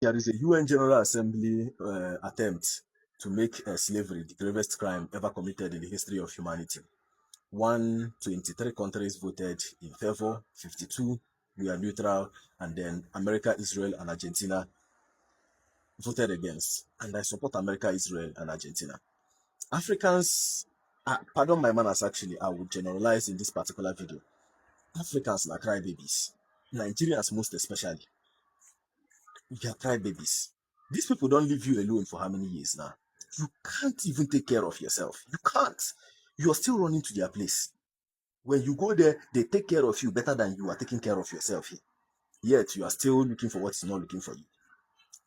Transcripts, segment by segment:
There is a UN General Assembly attempt to make slavery the gravest crime ever committed in the history of humanity. 123 countries voted in favor, 52 were neutral, and then America, Israel, and Argentina voted against. And I support America, Israel, and Argentina. Africans, pardon my manners actually, I would generalize in this particular video. Africans are crybabies. Nigerians most especially. We are crybabies. These people don't leave you alone for how many years now? You can't even take care of yourself. You can't. You're still running to their place. When you go there, they take care of you better than you are taking care of yourself here. Yet you are still looking for what is not looking for you.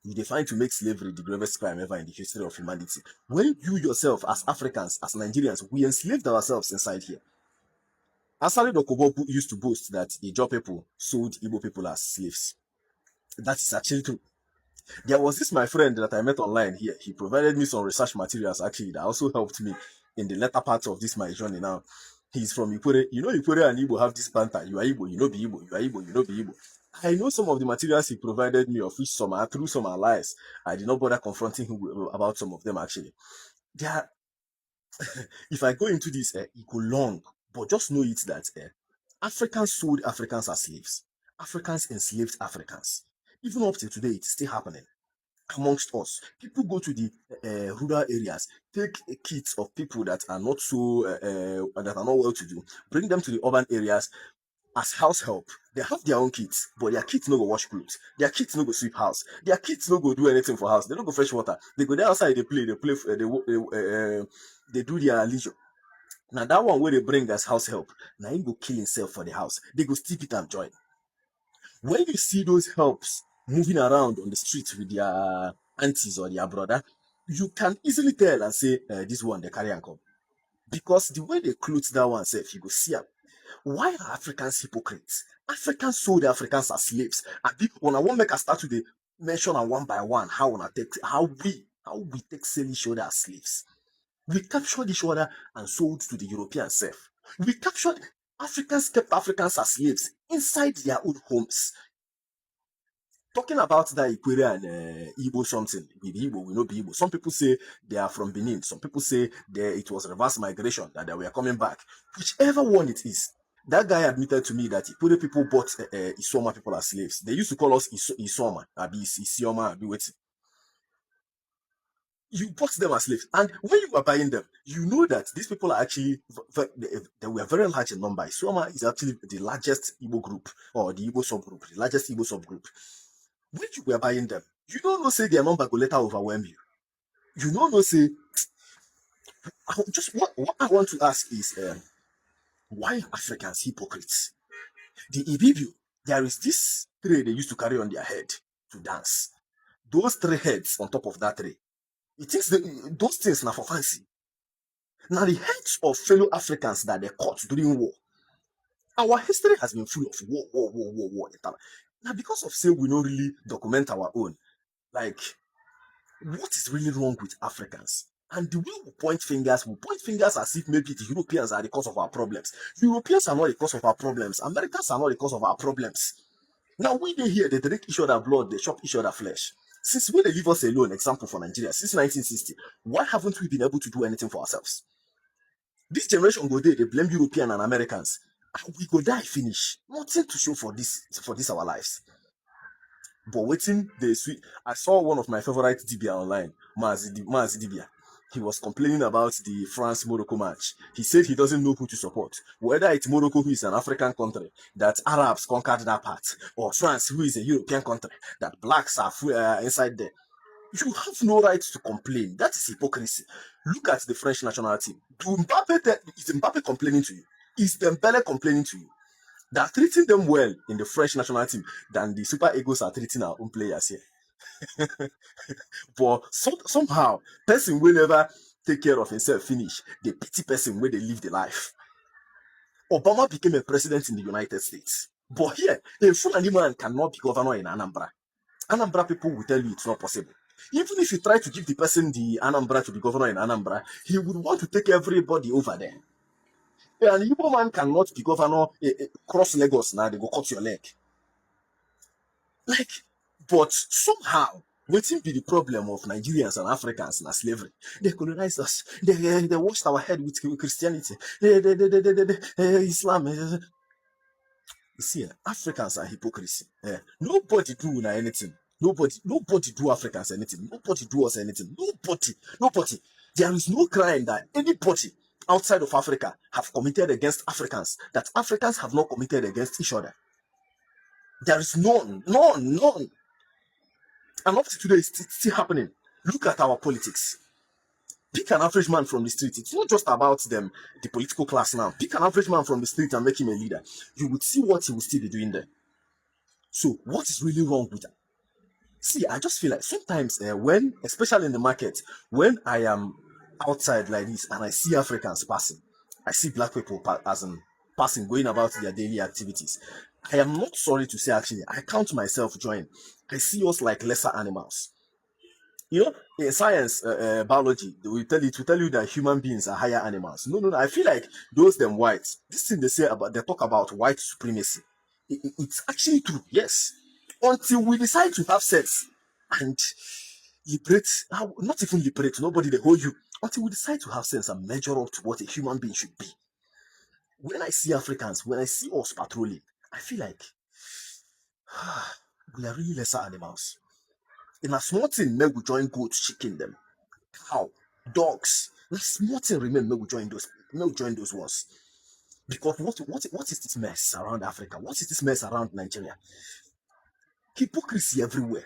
You define to make slavery the gravest crime ever in the history of humanity. When you yourself, as Africans, as Nigerians, we enslaved ourselves inside here. Asari Dokubo used to boast that Ijaw people sold Igbo people as slaves. That is actually true. There was this my friend that I met online here. He provided me some research materials actually that also helped me in the latter part of this my journey now. He's from Ikwere. You know Ikwere and Igbo have this banter. You are Igbo, you know be Igbo. You are Igbo, you know be Igbo. I know some of the materials he provided me, of which some are true, some are lies. I did not bother confronting him about some of them actually. There, if I go into this, it go long, but just know it that Africans sold Africans as slaves. Africans enslaved Africans. Even up to today, it's still happening amongst us. People go to the rural areas, take kids of people that are not so that are not well to do, bring them to the urban areas as house help. They have their own kids, but their kids no go wash clothes. Their kids no go sweep house. Their kids no go do anything for house. They don't go fetch water. They go there outside. They play. They do their leisure. Now that one where they bring as house help, now he go kill himself for the house. They go steep it and join. When you see those helps moving around on the street with their aunties or their brother, you can easily tell and say, this one, they carry and come. Because the way they clothe that one self, you go see them. Why are Africans hypocrites? Africans sold Africans as slaves. And when I want make a start to mention one by one how we take sell each other as slaves. We captured each other and sold to the European self. We captured Africans kept Africans as slaves inside their own homes. Talking about that Ikwere and Igbo something, with Igbo, we know be Igbo. Some people say they are from Benin. Some people say it was reverse migration, that they were coming back. Whichever one it is, that guy admitted to me that Ikwere people bought Isoma people as slaves. They used to call us Isoma, Abi Isioma, Abi wait. You bought them as slaves. And when you were buying them, you know that these people are actually, they were very large in number. Isoma is actually the largest Igbo group, or the Igbo subgroup, the largest Igbo subgroup. When you were buying them, you don't know say their number go later overwhelm you. You don't know say just what I want to ask is why are Africans hypocrites? The Ibibio, there is this tray they used to carry on their head to dance. Those three heads on top of that tray, it thinks those things now for fancy. Now the heads of fellow Africans that they caught during war. Our history has been full of war. Now because of say we don't really document our own, like what is really wrong with Africans? And the way we point fingers as if maybe the Europeans are the cause of our problems. Europeans are not the cause of our problems. Americans are not the cause of our problems. Now, we they here, they drink each other blood, they chop each other flesh. Since when they leave us alone, example for Nigeria, since 1960, why haven't we been able to do anything for ourselves? This generation go there, they blame European and Americans. And we go die finish. Nothing to show for this our lives. But waiting, I saw one of my favorite Dibia online, Mazi Dibia. He was complaining about the France-Morocco match. He said he doesn't know who to support. Whether it's Morocco, who is an African country, that Arabs conquered that part, or France, who is a European country, that blacks are inside there. You have no right to complain. That is hypocrisy. Look at the French national team. Is Mbappe complaining to you? Is Dembele complaining to you? They are treating them well in the French national team than the Super Eagles are treating our own players here. But somehow, person will never take care of himself finish. The pity person where they live the life. Obama became a president in the United States. But here, a Fulani man cannot be governor in Anambra. Anambra people will tell you it's not possible. Even if you try to give the person the Anambra to be governor in Anambra, he would want to take everybody over there. An Igbo man cannot be governor, cross Lagos now, they go cut your leg. Like, But somehow, wetin be the problem of Nigerians and Africans na slavery? They colonized us. They washed our head with Christianity. Islam. You see, Africans are hypocrisy. Nobody do na anything. Nobody do Africans anything. Nobody do us anything. Nobody. There is no crime that anybody outside of Africa have committed against Africans that Africans have not committed against each other. There is none. And up to today, it's still happening. Look at our politics. Pick an average man from the street. It's not just about them, the political class now. Pick an average man from the street and make him a leader. You would see what he will still be doing there. So what is really wrong with that? See, I just feel like sometimes when, especially in the market, when I am outside like this and I see Africans passing, I see black people passing, going about their daily activities. I am not sorry to say, actually, I count myself join. I see us like lesser animals. You know, in science, biology, they will tell you that human beings are higher animals. No. I feel like those them whites, this thing they talk about white supremacy. It's actually true, yes. Until we decide to have sex and liberate, not even liberate, nobody they hold you. Until we decide to have sex and measure up to what a human being should be. When I see Africans, when I see us patrolling, I feel like we are really lesser animals. In a small thing, may we join goats, chicken them, cow, dogs. In a small thing remain, may we join those ones. Because what is this mess around Africa? What is this mess around Nigeria? Hypocrisy everywhere.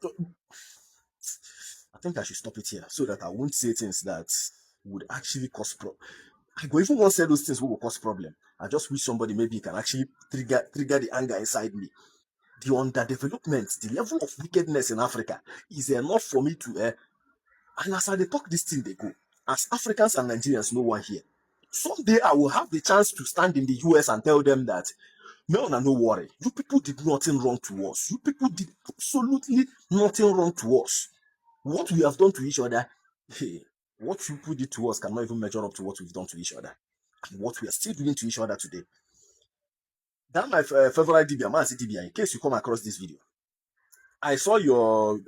I think I should stop it here so that I won't say things that would actually cause problem. I go even want to say those things will cause problem. I just wish somebody maybe can actually trigger the anger inside me. The underdevelopment, the level of wickedness in Africa is enough for me to and as I talk this thing they go. As Africans and Nigerians, no one here. Someday I will have the chance to stand in the US and tell them that no worry. You people did nothing wrong to us. You people did absolutely nothing wrong to us. What we have done to each other, what people did to us cannot even measure up to what we've done to each other. And what we are still doing to each other today. That my favorite DBA, in case you come across this video. I saw your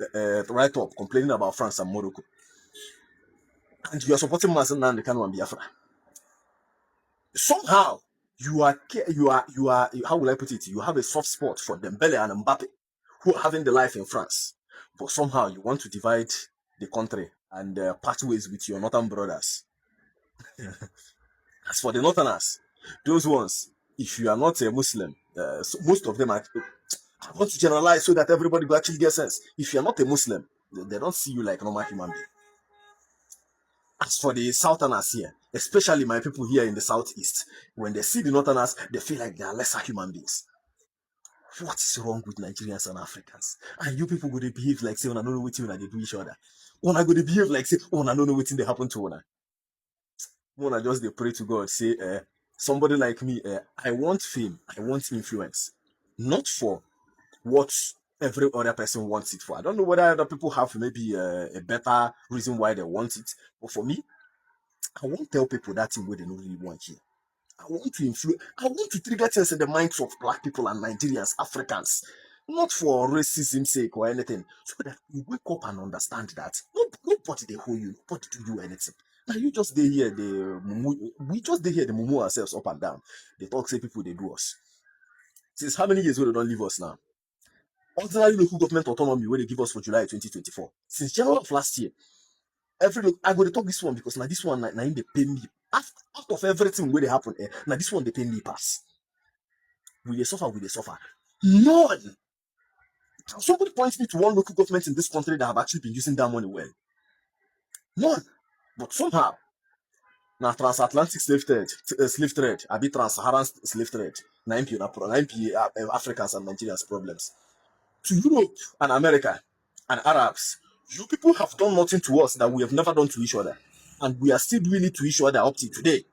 write-up complaining about France and Morocco. And you are supporting Mazen Nnamdi Kanu and Biafra. Somehow, you are, how will I put it? You have a soft spot for Dembele and Mbappe, who are having the life in France. But somehow, you want to divide the country and part ways with your northern brothers. As for the northerners, those ones, if you are not a Muslim, so most of them are, I want to generalize so that everybody will actually get sense. If you are not a Muslim, they don't see you like a normal human being. As for the southerners here, especially my people here in the southeast, when they see the northerners, they feel like they are lesser human beings. What is wrong with Nigerians and Africans? And you people go to behave like say, I don't know what they do each other. When I go to behave like say, I don't know what they happen to one. When I just they pray to God, say, somebody like me, I want fame, I want influence, not for what every other person wants it for. I don't know whether other people have maybe a better reason why they want it, but for me, I won't tell people that thing where they don't really want here. I want to trigger things in the minds of black people and Nigerians, Africans, not for racism's sake or anything, so that you wake up and understand that nobody they hold you, nobody do you anything. Now you just they hear we just they hear the mumu ourselves up and down. They talk say people they do us. Since how many years will they don't leave us now? Ordinary local government autonomy where they give us for July 2024. Since January of last year, I go to talk this one because now this one now they pay me out of everything where they happen. Now this one they pay me pass. Will they suffer? None. Somebody points me to one local government in this country that have actually been using that money well. None. But somehow, now transatlantic slave trade, I be trans-Saharan slave trade, 9P Africans and Nigerians problems. To Europe and America and Arabs, you people have done nothing to us that we have never done to each other. And we are still doing it to each other up to today.